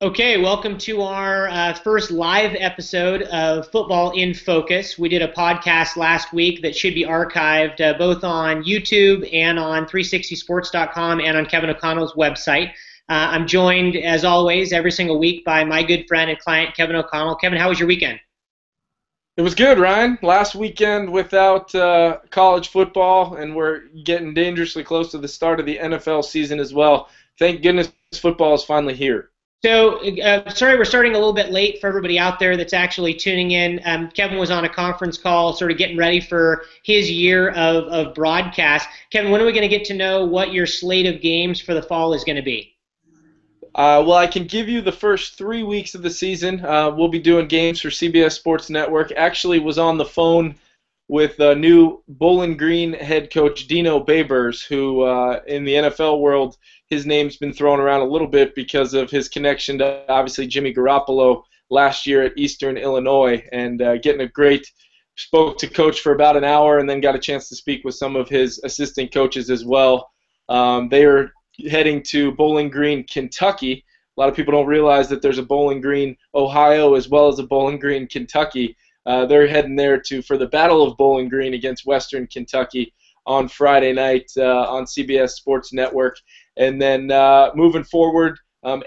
Okay, welcome to our first live episode of Football in Focus. We did a podcast last week that should be archived both on YouTube and on 360sports.com and on Kevin O'Connell's website. I'm joined, as always, every single week by my good friend and client, Kevin O'Connell. Kevin, how was your weekend? It was good, Ryan. Last weekend without college football, and we're getting dangerously close to the start of the NFL season as well. Thank goodness football is finally here. So, sorry we're starting a little bit late for everybody out there that's actually tuning in. Kevin was on a conference call sort of getting ready for his year of broadcast. Kevin, when are we going to get to know what your slate of games for the fall is going to be? Well, I can give you the first 3 weeks of the season. We'll be doing games for CBS Sports Network. Actually was on the phone with new Bowling Green head coach Dino Babers, who in the NFL world, his name's been thrown around a little bit because of his connection to obviously Jimmy Garoppolo last year at Eastern Illinois, and spoke to coach for about an hour and then got a chance to speak with some of his assistant coaches as well. They are heading to Bowling Green, Kentucky. A lot of people don't realize that there's a Bowling Green, Ohio, as well as a Bowling Green, Kentucky. They're heading there for the Battle of Bowling Green against Western Kentucky on Friday night on CBS Sports Network. And then moving forward,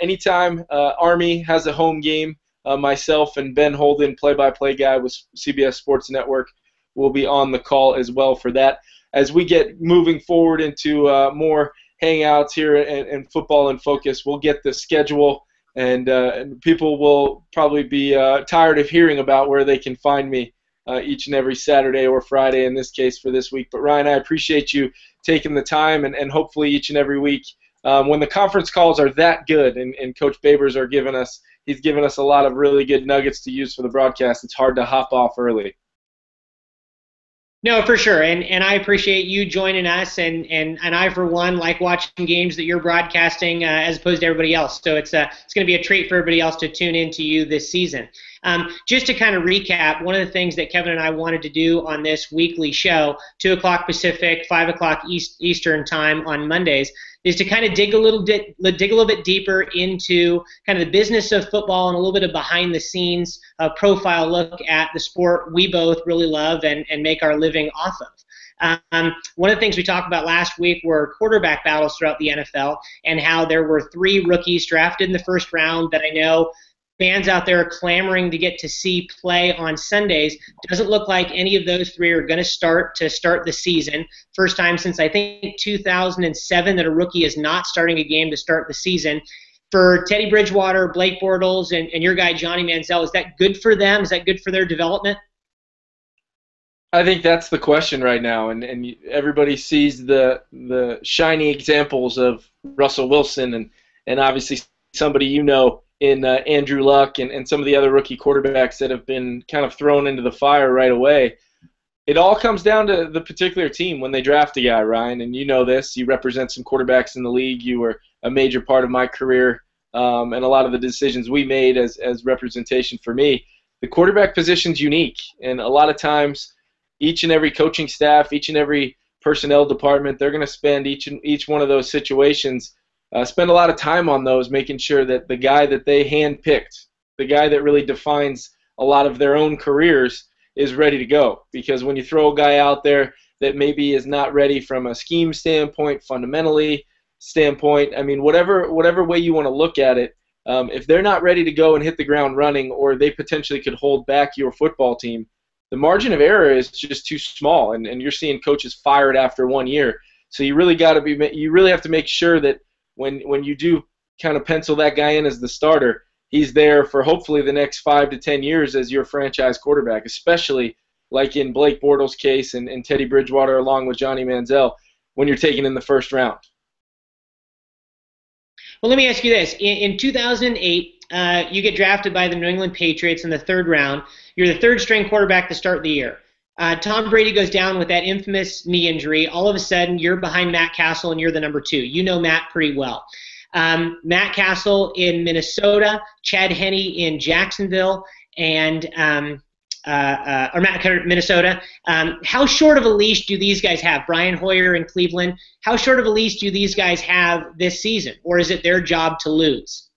anytime Army has a home game, myself and Ben Holden, play-by-play guy with CBS Sports Network, will be on the call as well for that. As we get moving forward into more hangouts here and football in focus, we'll get the schedule, and people will probably be tired of hearing about where they can find me each and every Saturday or Friday in this case for this week. But Ryan, I appreciate you taking the time, and hopefully each and every week when the conference calls are that good and Coach Babers he's given us a lot of really good nuggets to use for the broadcast, it's hard to hop off early. No, for sure, and I appreciate you joining us, and I, for one, like watching games that you're broadcasting as opposed to everybody else. So it's going to be a treat for everybody else to tune in to you this season. Just to kind of recap, one of the things that Kevin and I wanted to do on this weekly show, 2 o'clock Pacific, 5 o'clock Eastern time on Mondays, is to kind of dig a little bit deeper into kind of the business of football and a little bit of behind the scenes profile look at the sport we both really love and make our living off of. One of the things we talked about last week were quarterback battles throughout the NFL and how there were 3 rookies drafted in the first round that I know fans out there are clamoring to get to see play on Sundays. Doesn't look like any of those 3 are going to start the season. First time since I think 2007 that a rookie is not starting a game to start the season. For Teddy Bridgewater, Blake Bortles, and your guy Johnny Manziel, is that good for them? Is that good for their development? I think that's the question right now, and everybody sees the shiny examples of Russell Wilson and obviously somebody in Andrew Luck and some of the other rookie quarterbacks that have been kind of thrown into the fire right away. It all comes down to the particular team when they draft a guy, Ryan, and you know this. You represent some quarterbacks in the league. You were a major part of my career, and a lot of the decisions we made as representation for me. The quarterback position's unique, and a lot of times each and every coaching staff, each and every personnel department, they're going to spend each one of those situations spend a lot of time on those, making sure that the guy that they handpicked, the guy that really defines a lot of their own careers, is ready to go. Because when you throw a guy out there that maybe is not ready from a scheme standpoint, fundamentally standpoint, I mean, whatever way you want to look at it, if they're not ready to go and hit the ground running, or they potentially could hold back your football team, the margin of error is just too small, and you're seeing coaches fired after 1 year. So you really have to make sure that when you do kind of pencil that guy in as the starter, he's there for hopefully the next 5 to 10 years as your franchise quarterback, especially like in Blake Bortles' case and Teddy Bridgewater along with Johnny Manziel when you're taken in the first round. Well, let me ask you this. In 2008, you get drafted by the New England Patriots in the 3rd round. You're the 3rd-string quarterback to start the year. Tom Brady goes down with that infamous knee injury. All of a sudden, you're behind Matt Castle, and you're the number 2. You know Matt pretty well. Matt Castle in Minnesota, Chad Henne in Jacksonville, and Minnesota. How short of a leash do these guys have? Brian Hoyer in Cleveland. How short of a leash do these guys have this season, or is it their job to lose?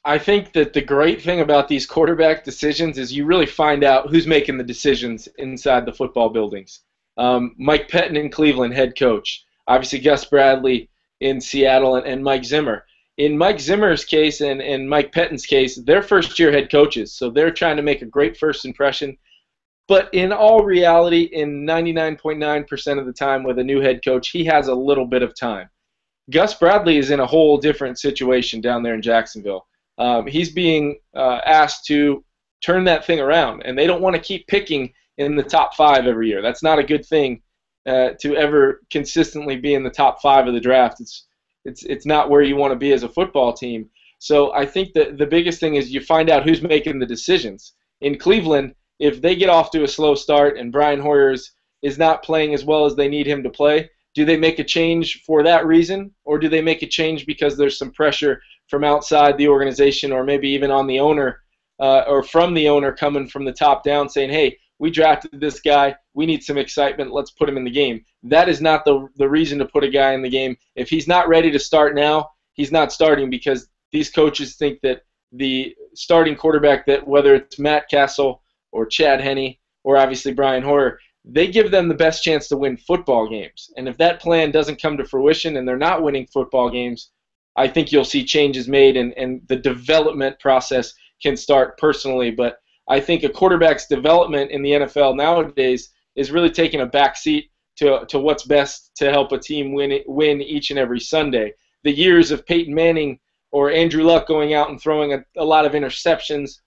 I think that the great thing about these quarterback decisions is you really find out who's making the decisions inside the football buildings. Mike Pettin in Cleveland, head coach. Obviously, Gus Bradley in Seattle, and Mike Zimmer. In Mike Zimmer's case and Mike Pettin's case, they're first-year head coaches, so they're trying to make a great first impression. But in all reality, in 99.9% of the time with a new head coach, he has a little bit of time. Gus Bradley is in a whole different situation down there in Jacksonville. He's being asked to turn that thing around, and they don't want to keep picking in the top 5 every year. That's not a good thing to ever consistently be in the top 5 of the draft. It's not where you want to be as a football team. So I think that the biggest thing is you find out who's making the decisions. In Cleveland, if they get off to a slow start and Brian Hoyer is not playing as well as they need him to play, do they make a change for that reason, or do they make a change because there's some pressure from outside the organization, or maybe even on the owner or from the owner coming from the top down saying, hey, we drafted this guy, we need some excitement, let's put him in the game. That is not the reason to put a guy in the game. If he's not ready to start now, he's not starting, because these coaches think that the starting quarterback, that whether it's Matt Castle or Chad Henne or obviously Brian Hoyer, they give them the best chance to win football games. And if that plan doesn't come to fruition and they're not winning football games, I think you'll see changes made and the development process can start personally. But I think a quarterback's development in the NFL nowadays is really taking a back seat to what's best to help a team win each and every Sunday. The years of Peyton Manning or Andrew Luck going out and throwing a lot of interceptions,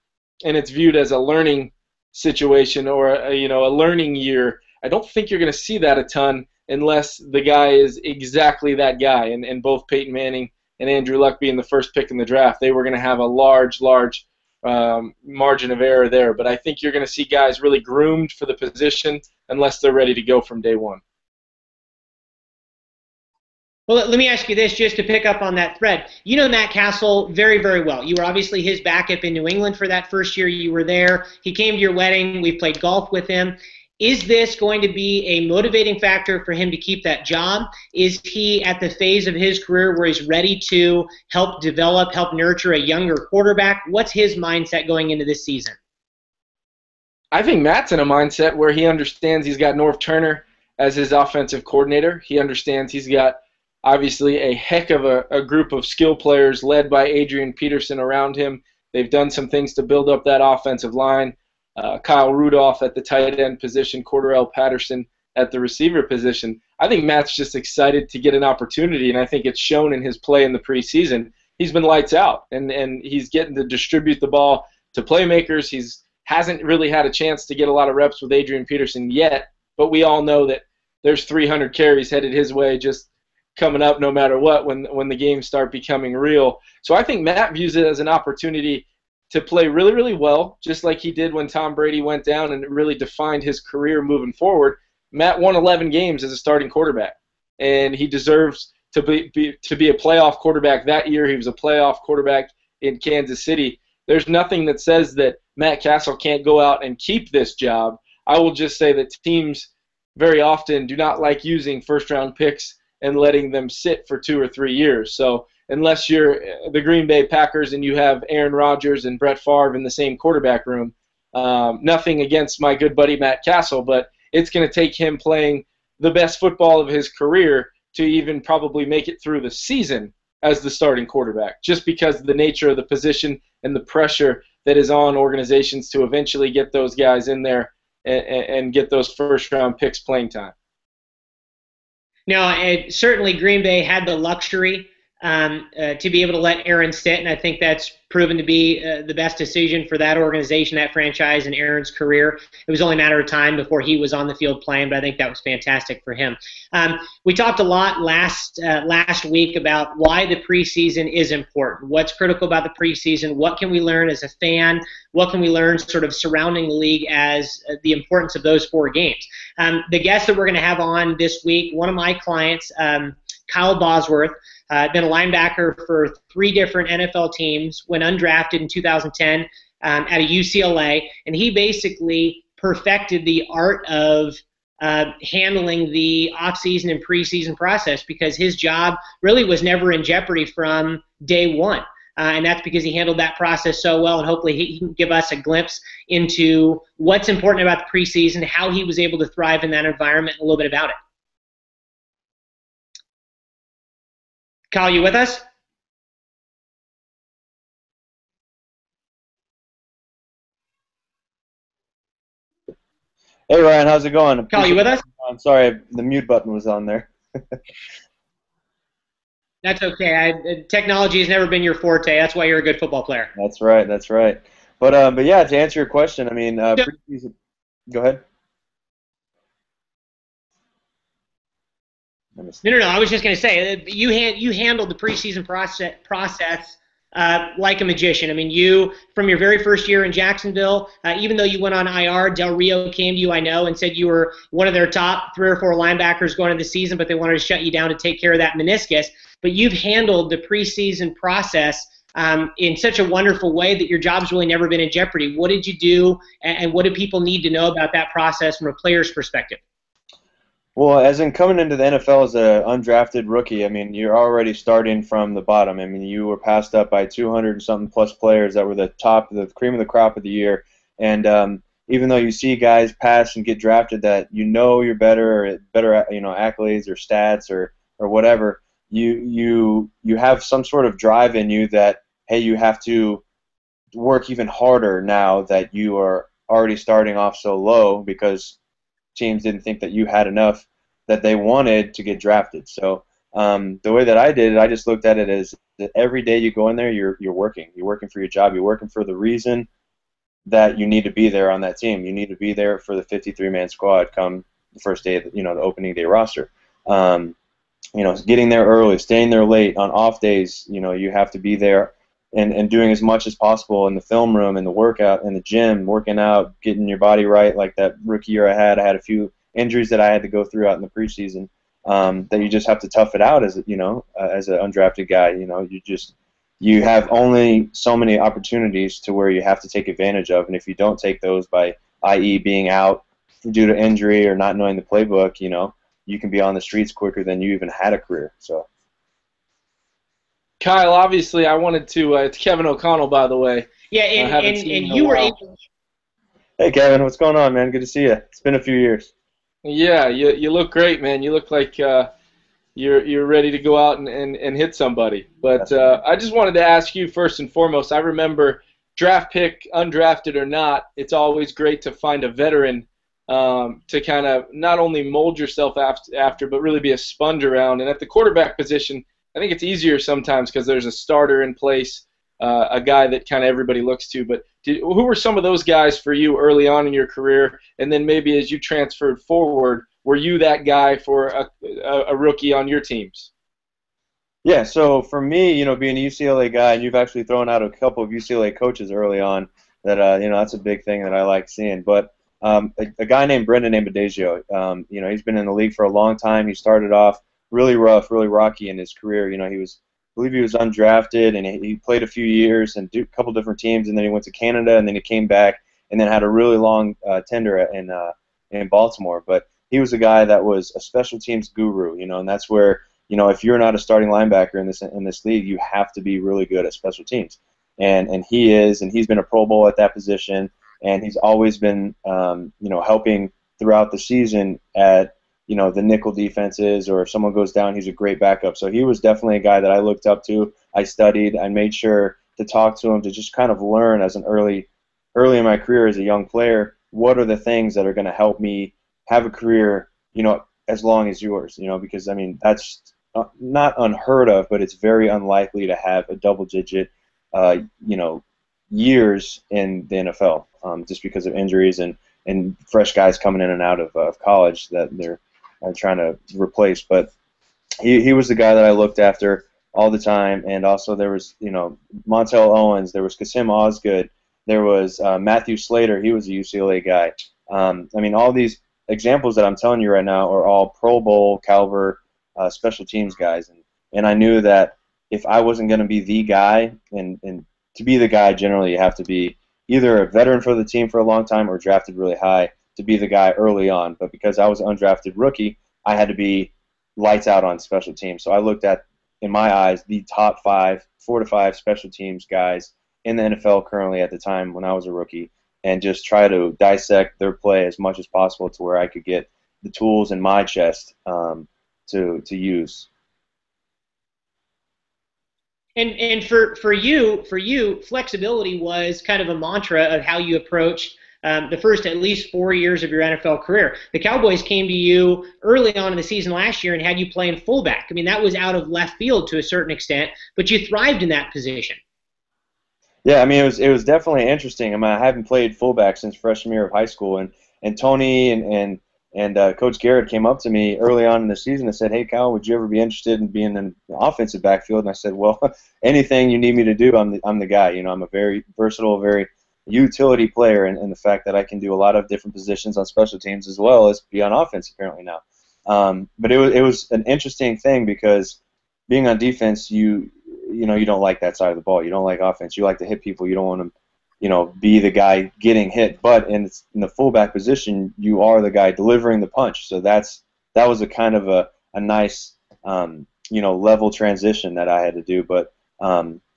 and it's viewed as a learning situation or a learning year, I don't think you're going to see that a ton unless the guy is exactly that guy. And both Peyton Manning and Andrew Luck being the first pick in the draft, they were going to have a large margin of error there. But I think you're going to see guys really groomed for the position unless they're ready to go from day one. Well, let me ask you this, just to pick up on that thread. You know Matt Castle very, very well. You were obviously his backup in New England for that first year you were there. He came to your wedding. We played golf with him. Is this going to be a motivating factor for him to keep that job? Is he at the phase of his career where he's ready to help develop, help nurture a younger quarterback? What's his mindset going into this season? I think Matt's in a mindset where he understands he's got Norv Turner as his offensive coordinator. He understands he's got obviously a heck of a group of skill players led by Adrian Peterson around him. They've done some things to build up that offensive line. Kyle Rudolph at the tight end position, Cordarrelle Patterson at the receiver position. I think Matt's just excited to get an opportunity, and I think it's shown in his play in the preseason. He's been lights out, and he's getting to distribute the ball to playmakers. Hasn't really had a chance to get a lot of reps with Adrian Peterson yet, but we all know that there's 300 carries headed his way just coming up no matter what when the games start becoming real. So I think Matt views it as an opportunity to play really, really well, just like he did when Tom Brady went down and it really defined his career moving forward. Matt won 11 games as a starting quarterback, and he deserves to be a playoff quarterback that year. He was a playoff quarterback in Kansas City. There's nothing that says that Matt Castle can't go out and keep this job. I will just say that teams very often do not like using first-round picks and letting them sit for 2 or 3 years. So unless you're the Green Bay Packers and you have Aaron Rodgers and Brett Favre in the same quarterback room, nothing against my good buddy Matt Castle, but it's going to take him playing the best football of his career to even probably make it through the season as the starting quarterback, just because of the nature of the position and the pressure that is on organizations to eventually get those guys in there and get those first-round picks playing time. Now, certainly Green Bay had the luxury to be able to let Aaron sit, and I think that's proven to be the best decision for that organization, that franchise, and Aaron's career. It was only a matter of time before he was on the field playing, but I think that was fantastic for him. We talked a lot last week about why the preseason is important, what's critical about the preseason, what can we learn as a fan, what can we learn sort of surrounding the league as the importance of those 4 games. The guest that we're going to have on this week, one of my clients, Kyle Bosworth, been a linebacker for 3 different NFL teams, went undrafted in 2010 at a UCLA, and he basically perfected the art of handling the off-season and preseason process because his job really was never in jeopardy from day one. and that's because he handled that process so well, and hopefully he can give us a glimpse into what's important about the preseason, how he was able to thrive in that environment, and a little bit about it. Kyle, you with us? Hey Ryan, how's it going? Kyle, you with us? I'm sorry, the mute button was on there. That's okay. Technology has never been your forte. That's why you're a good football player. That's right, that's right. But yeah, to answer your question, I mean, preseason. Go ahead. No. I was just going to say you handled the preseason process like a magician. I mean, you from your very first year in Jacksonville, even though you went on IR, Del Rio came to you, I know, and said you were one of their top 3 or 4 linebackers going into the season, but they wanted to shut you down to take care of that meniscus. But you've handled the preseason process in such a wonderful way that your job's really never been in jeopardy. What did you do, and what do people need to know about that process from a player's perspective? Well, as in coming into the NFL as an undrafted rookie, I mean, you're already starting from the bottom. I mean, you were passed up by 200 and something plus players that were the top, the cream of the crop of the year. And even though you see guys pass and get drafted that you're better, or better, accolades or stats or whatever, you have some sort of drive in you that, hey, you have to work even harder now that you are already starting off so low, because teams didn't think that you had enough that they wanted to get drafted. So the way that I did it, I just looked at it as that every day you go in there, you're working. You're working for your job. You're working for the reason that you need to be there on that team. You need to be there for the 53-man squad come the first day of the opening day roster. Getting there early, staying there late on off days. You have to be there and doing as much as possible in the film room, in the workout, in the gym, working out, getting your body right. Like that rookie year I had a few injuries that I had to go through out in the preseason, that you just have to tough it out as an undrafted guy. You have only so many opportunities to where you have to take advantage of, and if you don't take those, by i.e. being out due to injury or not knowing the playbook, you can be on the streets quicker than you even had a career. So. Kyle, obviously, I wanted to. It's Kevin O'Connell, by the way. Yeah, and you were able. Hey, Kevin, what's going on, man? Good to see you. It's been a few years. Yeah, you look great, man. You look like you're ready to go out and hit somebody. But I just wanted to ask you first and foremost. I remember draft pick, undrafted or not, it's always great to find a veteran to kind of not only mold yourself after, but really be a sponge around. And at the quarterback position, I think it's easier sometimes because there's a starter in place, a guy that kind of everybody looks to. But who were some of those guys for you early on in your career? And then maybe as you transferred forward, were you that guy for a rookie on your teams? Yeah, so for me, being a UCLA guy, and you've actually thrown out a couple of UCLA coaches early on that, that's a big thing that I like seeing. But a guy named Brendan Ambadesio, he's been in the league for a long time. He started off really rough, really rocky in his career. I believe he was undrafted, and he played a few years and a couple different teams, and then he went to Canada, and then he came back, and then had a really long tender in Baltimore. But he was a guy that was a special teams guru, and that's where, if you're not a starting linebacker in this league, you have to be really good at special teams, and he is, and he's been a Pro Bowl at that position, and he's always been, helping throughout the season at the nickel defenses, or if someone goes down, he's a great backup. So he was definitely a guy that I looked up to. I studied. I made sure to talk to him to just kind of learn as an early in my career as a young player, what are the things that are going to help me have a career, as long as yours, because, I mean, that's not unheard of, but it's very unlikely to have a double-digit, years in the NFL, just because of injuries and fresh guys coming in and out of college that they're trying to replace. But he was the guy that I looked after all the time. And also there was, Montel Owens, there was Kasim Osgood, there was Matthew Slater. He was a UCLA guy. I mean, all these examples that I'm telling you right now are all Pro Bowl caliber special teams guys. And I knew that if I wasn't going to be the guy, and to be the guy, generally you have to be either a veteran for the team for a long time or drafted really high to be the guy early on. But because I was an undrafted rookie, I had to be lights out on special teams. So I looked at in my eyes, the top 4 to 5 special teams guys in the NFL currently at the time when I was a rookie, and just try to dissect their play as much as possible to where I could get the tools in my chest to use. And for you, flexibility was kind of a mantra of how you approached the first at least 4 years of your NFL career. The Cowboys came to you early on in the season last year and had you playing fullback. I mean, that was out of left field to a certain extent, but you thrived in that position. Yeah, I mean, it was definitely interesting. I mean, I haven't played fullback since freshman year of high school, and Tony and Coach Garrett came up to me early on in the season and said, "Hey, Kyle, would you ever be interested in being in the offensive backfield?" And I said, "Well, anything you need me to do, I'm the guy. You know, I'm a very versatile, very utility player, and the fact that I can do a lot of different positions on special teams as well as be on offense apparently now." But it was an interesting thing because being on defense, you don't like that side of the ball. You don't like offense. You like to hit people. You don't want to, be the guy getting hit. But in the fullback position, you are the guy delivering the punch. So that was a kind of a nice, level transition that I had to do. But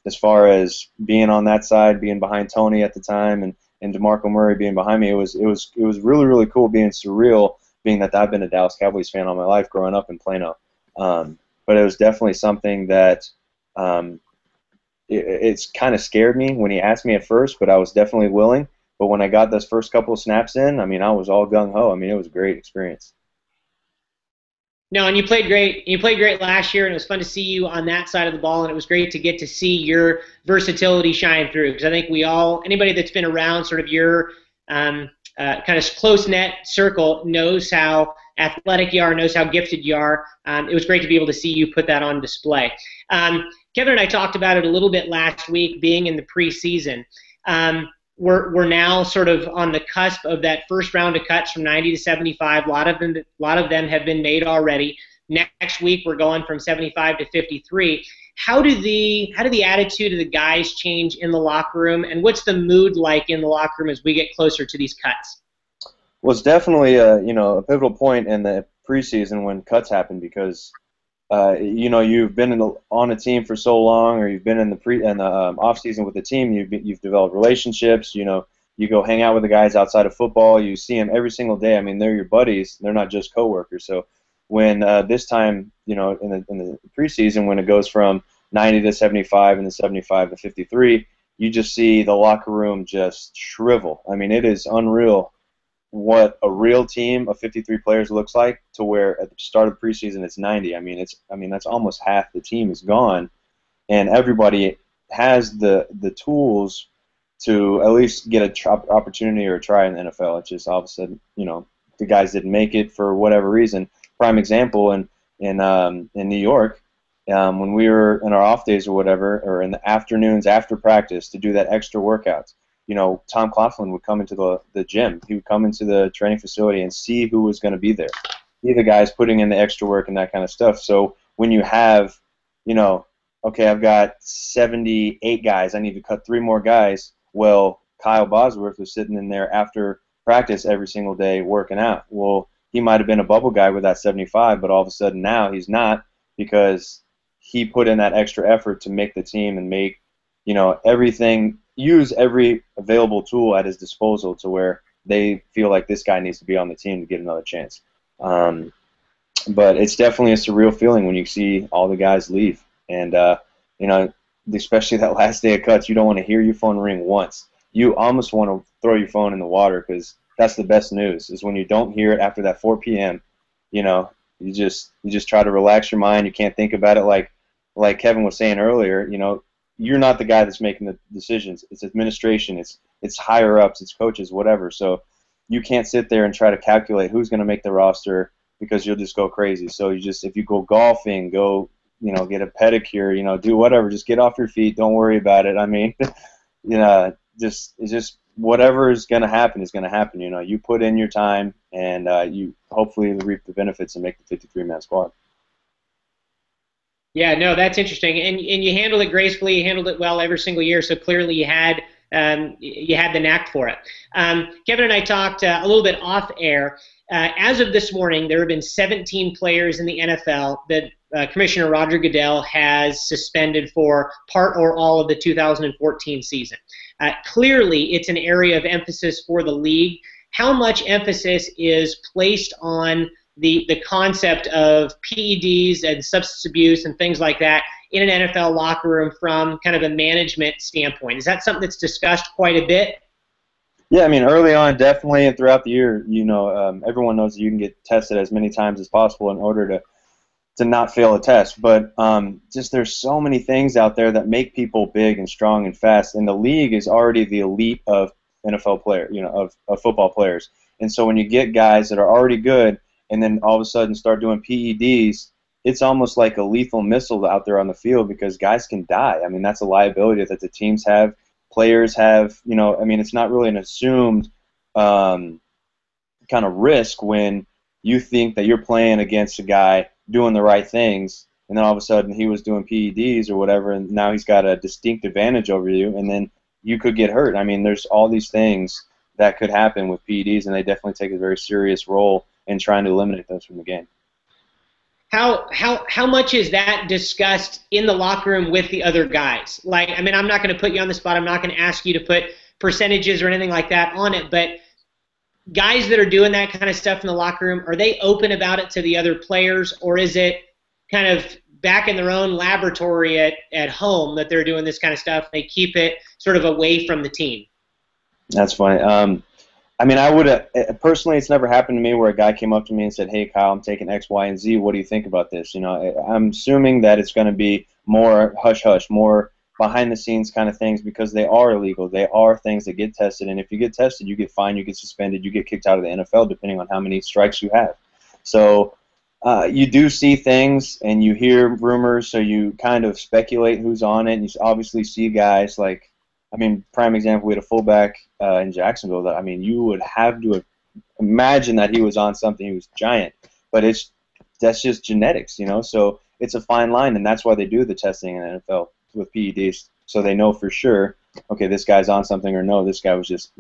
as far as being on that side, being behind Tony at the time, and DeMarco Murray being behind me, it was really, really cool, being surreal, being that I've been a Dallas Cowboys fan all my life growing up in Plano. But it was definitely something that it's kind of scared me when he asked me at first, but I was definitely willing. But when I got those first couple of snaps in, I mean, I was all gung-ho. I mean, it was a great experience. No, and you played great. You played great last year, and it was fun to see you on that side of the ball, and it was great to get to see your versatility shine through, because I think anybody that's been around sort of your kind of close-knit circle knows how athletic you are, knows how gifted you are. It was great to be able to see you put that on display. Kevin and I talked about it a little bit last week, being in the preseason. We're now sort of on the cusp of that first round of cuts from 90 to 75. A lot of them have been made already. Next week we're going from 75 to 53. How do the attitude of the guys change in the locker room, and what's the mood like in the locker room as we get closer to these cuts? Well, it's definitely a pivotal point in the preseason when cuts happen, because you've been on a team for so long, or you've been in the off season with the team. You've developed relationships. You go hang out with the guys outside of football. You see them every single day. I mean, they're your buddies. They're not just coworkers. So when this time, in the preseason, when it goes from 90 to 75 and then 75 to 53, you just see the locker room just shrivel. I mean, it is unreal what a real team of 53 players looks like, to where at the start of the preseason it's 90. I mean, that's almost half the team is gone, and everybody has the tools to at least get an opportunity or a try in the NFL. It's just all of a sudden, the guys didn't make it for whatever reason. Prime example in New York, when we were in our off days or whatever, or in the afternoons after practice to do that extra workouts. Tom Coughlin would come into the gym. He would come into the training facility and see who was going to be there. See the guys putting in the extra work and that kind of stuff. So when you have, okay, I've got 78 guys, I need to cut 3 more guys. Well, Kyle Bosworth was sitting in there after practice every single day working out. Well, he might have been a bubble guy with that 75, but all of a sudden now he's not, because he put in that extra effort to make the team and make, use every available tool at his disposal to where they feel like this guy needs to be on the team to get another chance. But it's definitely a surreal feeling when you see all the guys leave. And, especially that last day of cuts, you don't want to hear your phone ring once. You almost want to throw your phone in the water, because that's the best news, is when you don't hear it after that 4 p.m., you just try to relax your mind. You can't think about it like Kevin was saying earlier. You're not the guy that's making the decisions. It's administration. It's higher ups. It's coaches. Whatever. So you can't sit there and try to calculate who's going to make the roster, because you'll just go crazy. So if you go golfing, go get a pedicure, do whatever. Just get off your feet. Don't worry about it. I mean, it's just whatever is going to happen is going to happen. You put in your time, and you hopefully reap the benefits and make the 53-man squad. Yeah, no, that's interesting, and you handled it gracefully. You handled it well every single year. So clearly, you had you had the knack for it. Kevin and I talked a little bit off air. As of this morning, there have been 17 players in the NFL that Commissioner Roger Goodell has suspended for part or all of the 2014 season. Clearly, it's an area of emphasis for the league. How much emphasis is placed on the concept of PEDs and substance abuse and things like that in an NFL locker room from kind of a management standpoint? Is that something that's discussed quite a bit? Yeah, I mean, early on, definitely, and throughout the year, everyone knows that you can get tested as many times as possible in order to not fail a test. But just there's so many things out there that make people big and strong and fast, and the league is already the elite of NFL player, of football players. And so when you get guys that are already good, and then all of a sudden start doing PEDs, it's almost like a lethal missile out there on the field because guys can die. I mean, that's a liability that the teams have. Players have, it's not really an assumed kind of risk when you think that you're playing against a guy doing the right things, and then all of a sudden he was doing PEDs or whatever, and now he's got a distinct advantage over you, and then you could get hurt. I mean, there's all these things that could happen with PEDs, and they definitely take a very serious role in trying to eliminate those from the game. How much is that discussed in the locker room with the other guys? Like, I mean, I'm not going to put you on the spot. I'm not going to ask you to put percentages or anything like that on it. But guys that are doing that kind of stuff in the locker room, are they open about it to the other players, or is it kind of back in their own laboratory at home that they're doing this kind of stuff? They keep it sort of away from the team. That's funny. I mean, I would personally, it's never happened to me where a guy came up to me and said, "Hey, Kyle, I'm taking X, Y, and Z. What do you think about this?" I'm assuming that it's going to be more hush-hush, more behind-the-scenes kind of things because they are illegal. They are things that get tested, and if you get tested, you get fined, you get suspended, you get kicked out of the NFL depending on how many strikes you have. So you do see things, and you hear rumors, so you kind of speculate who's on it, and you obviously see guys like, prime example, we had a fullback in Jacksonville that, you would have to imagine that he was on something. He was giant. But that's just genetics, So it's a fine line, and that's why they do the testing in the NFL with PEDs, so they know for sure, okay, this guy's on something, or no, this guy was just,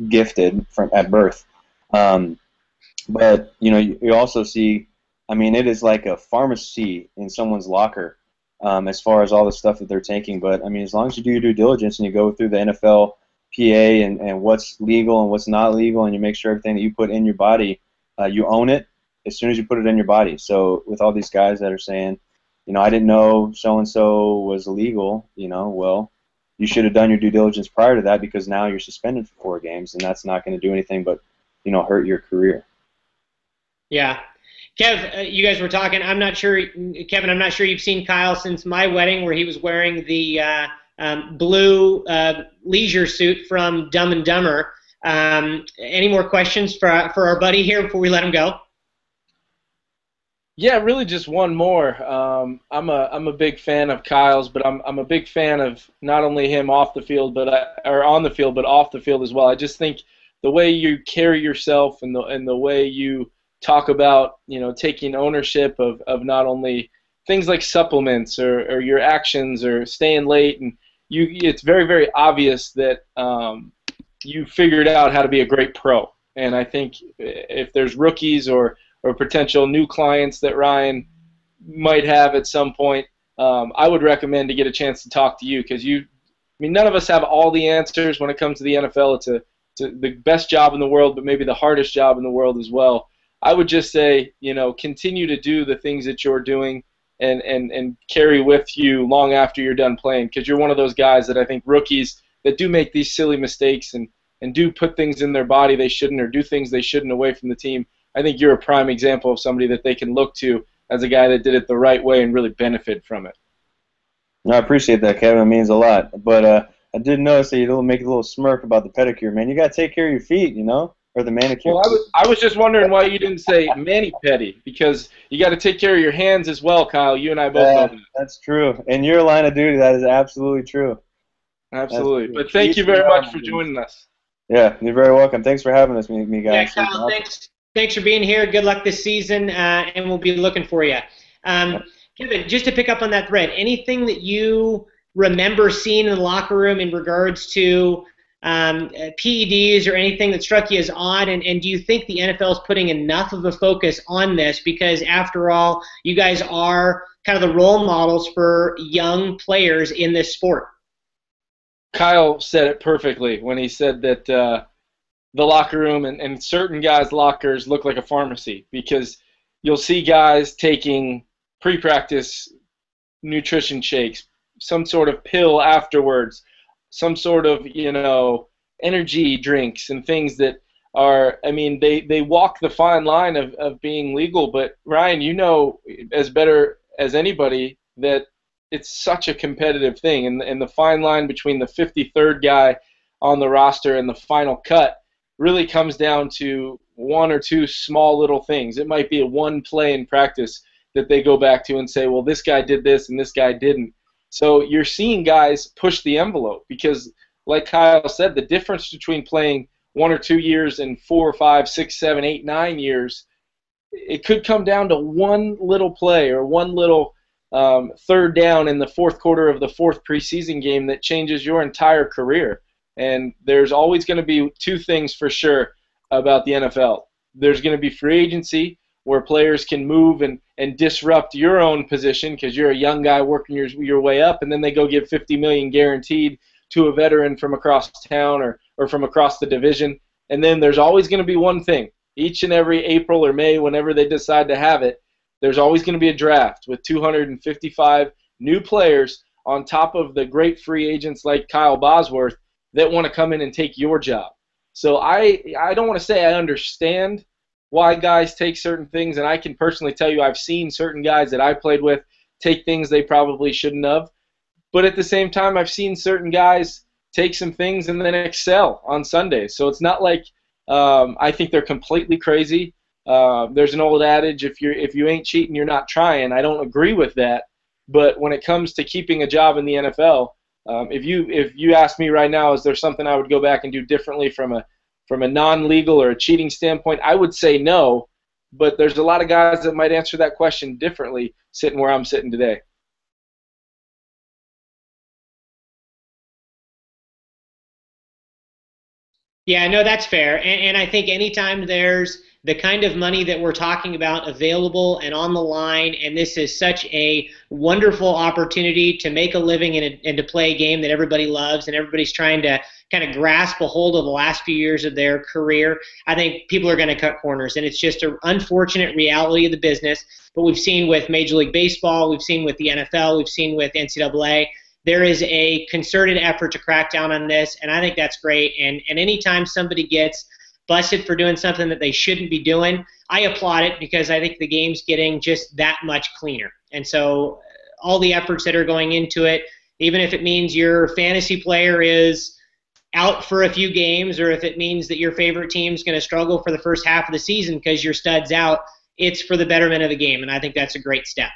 gifted at birth. But, you also see, it is like a pharmacy in someone's locker. As far as all the stuff that they're taking. But, as long as you do your due diligence and you go through the NFL PA and what's legal and what's not legal, and you make sure everything that you put in your body, you own it as soon as you put it in your body. So with all these guys that are saying, I didn't know so-and-so was illegal, well, you should have done your due diligence prior to that because now you're suspended for 4 games, and that's not going to do anything but, hurt your career. Yeah. Kev, you guys were talking. I'm not sure, Kevin, I'm not sure you've seen Kyle since my wedding where he was wearing the blue leisure suit from Dumb and Dumber. Any more questions for our buddy here before we let him go? Yeah, really just one more. I'm a big fan of Kyle's, but I'm a big fan of not only him off the field, or on the field, but off the field as well. I just think the way you carry yourself and the way you talk about, taking ownership of not only things like supplements or your actions or staying late, and it's very, very obvious that you figured out how to be a great pro. And I think if there's rookies or potential new clients that Ryan might have at some point, I would recommend to get a chance to talk to you because none of us have all the answers when it comes to the NFL. It's the best job in the world, but maybe the hardest job in the world as well. I would just say, continue to do the things that you're doing and carry with you long after you're done playing because you're one of those guys that I think rookies that do make these silly mistakes and do put things in their body they shouldn't or do things they shouldn't away from the team. I think you're a prime example of somebody that they can look to as a guy that did it the right way and really benefit from it. No, I appreciate that, Kevin. It means a lot. But I did notice that you make a little smirk about the pedicure, man. You got to take care of your feet, or the manicure. Well, I was just wondering why you didn't say mani-pedi, because you got to take care of your hands as well, Kyle. You and I both know that. That's true. In your line of duty, that is absolutely true. Absolutely. But thank you very much for joining us. Yeah, you're very welcome. Thanks for having us, me guys. Yeah, Kyle, thanks for being here. Good luck this season, and we'll be looking for you. Kevin, just to pick up on that thread, anything that you remember seeing in the locker room in regards to PEDs or anything that struck you as odd? And do you think the NFL is putting enough of a focus on this? Because after all, you guys are kind of the role models for young players in this sport. Kyle said it perfectly when he said that the locker room and certain guys' lockers look like a pharmacy, because you'll see guys taking pre-practice nutrition shakes, some sort of pill afterwards, some sort of, energy drinks and things that are, they walk the fine line of being legal. But Ryan, you know as better as anybody that it's such a competitive thing, and the fine line between the 53rd guy on the roster and the final cut really comes down to one or two small little things. It might be a one play in practice that they go back to and say, well, this guy did this and this guy didn't. So you're seeing guys push the envelope because, like Kyle said, the difference between playing 1 or 2 years and 4, 5, 6, 7, 8, 9 years, it could come down to one little play or one little third down in the fourth quarter of the fourth preseason game that changes your entire career. And there's always going to be two things for sure about the NFL. There's going to be free agency, where players can move and disrupt your own position because you're a young guy working your way up, and then they go give $50 million guaranteed to a veteran from across town or from across the division. And then there's always going to be one thing. Each and every April or May, whenever they decide to have it, there's always going to be a draft with 255 new players on top of the great free agents like Kyle Bosworth that want to come in and take your job. So I don't want to say I understand why guys take certain things, and I can personally tell you I've seen certain guys that I played with take things they probably shouldn't have. But at the same time, I've seen certain guys take some things and then excel on Sundays. So it's not like I think they're completely crazy. There's an old adage, if you ain't cheating, you're not trying. I don't agree with that. But when it comes to keeping a job in the NFL, if you ask me right now, is there something I would go back and do differently from a non-legal or a cheating standpoint? I would say no, but there's a lot of guys that might answer that question differently sitting where I'm sitting today. Yeah, no, that's fair. And I think anytime there's the kind of money that we're talking about available and on the line, and this is such a wonderful opportunity to make a living and to play a game that everybody loves and everybody's trying to kind of grasp a hold of the last few years of their career, I think people are going to cut corners. And it's just an unfortunate reality of the business. But we've seen with Major League Baseball, we've seen with the NFL, we've seen with NCAA, there is a concerted effort to crack down on this, and I think that's great. And anytime somebody gets busted for doing something that they shouldn't be doing, I applaud it because I think the game's getting just that much cleaner. And so all the efforts that are going into it, even if it means your fantasy player is out for a few games, or if it means that your favorite team's going to struggle for the first half of the season because your stud's out, it's for the betterment of the game, and I think that's a great step.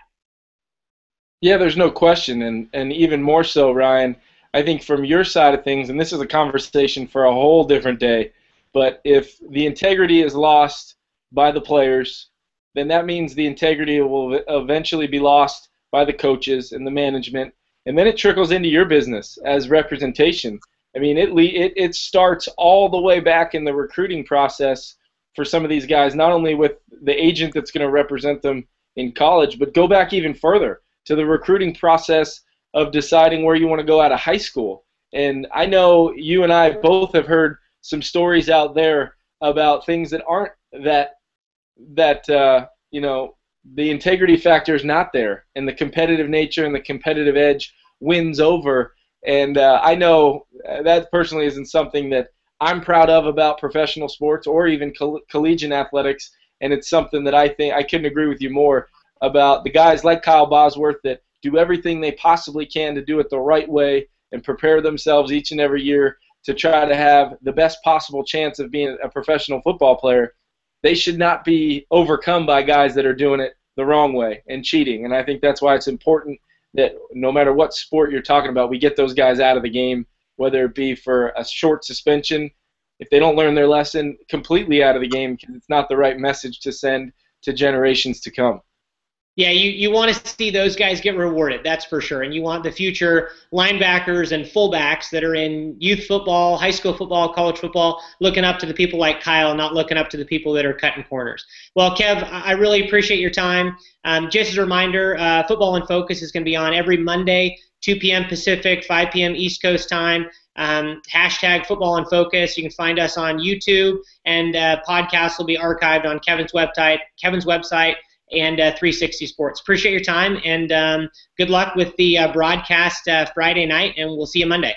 Yeah, there's no question, and even more so, Ryan, I think from your side of things, and this is a conversation for a whole different day, but if the integrity is lost by the players, then that means the integrity will eventually be lost by the coaches and the management, and then it trickles into your business as representation. I mean, it starts all the way back in the recruiting process for some of these guys, not only with the agent that's going to represent them in college, but go back even further to the recruiting process of deciding where you want to go out of high school. And I know you and I both have heard some stories out there about things that aren't that the integrity factor is not there, and the competitive nature and the competitive edge wins over. And I know that personally isn't something that I'm proud of about professional sports or even collegiate athletics, and it's something that I think I couldn't agree with you more about the guys like Kyle Bosworth that do everything they possibly can to do it the right way and prepare themselves each and every year to try to have the best possible chance of being a professional football player. They should not be overcome by guys that are doing it the wrong way and cheating. And I think that's why it's important that no matter what sport you're talking about, we get those guys out of the game, whether it be for a short suspension, if they don't learn their lesson, completely out of the game because it's not the right message to send to generations to come. Yeah, you want to see those guys get rewarded, that's for sure. And you want the future linebackers and fullbacks that are in youth football, high school football, college football, looking up to the people like Kyle, not looking up to the people that are cutting corners. Well, Kev, I really appreciate your time. Just as a reminder, Football in Focus is going to be on every Monday, 2 p.m. Pacific, 5 p.m. East Coast time. Hashtag Football in Focus. You can find us on YouTube, and podcasts will be archived on Kevin's website, and 360 Sports. Appreciate your time, and good luck with the broadcast Friday night, and we'll see you Monday.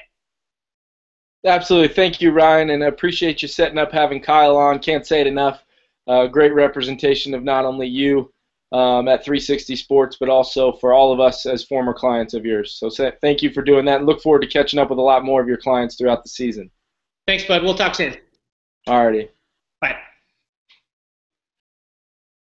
Absolutely. Thank you, Ryan, and I appreciate you setting up having Kyle on. Can't say it enough. Great representation of not only you at 360 Sports, but also for all of us as former clients of yours. So thank you for doing that, and look forward to catching up with a lot more of your clients throughout the season. Thanks, bud. We'll talk soon. All righty.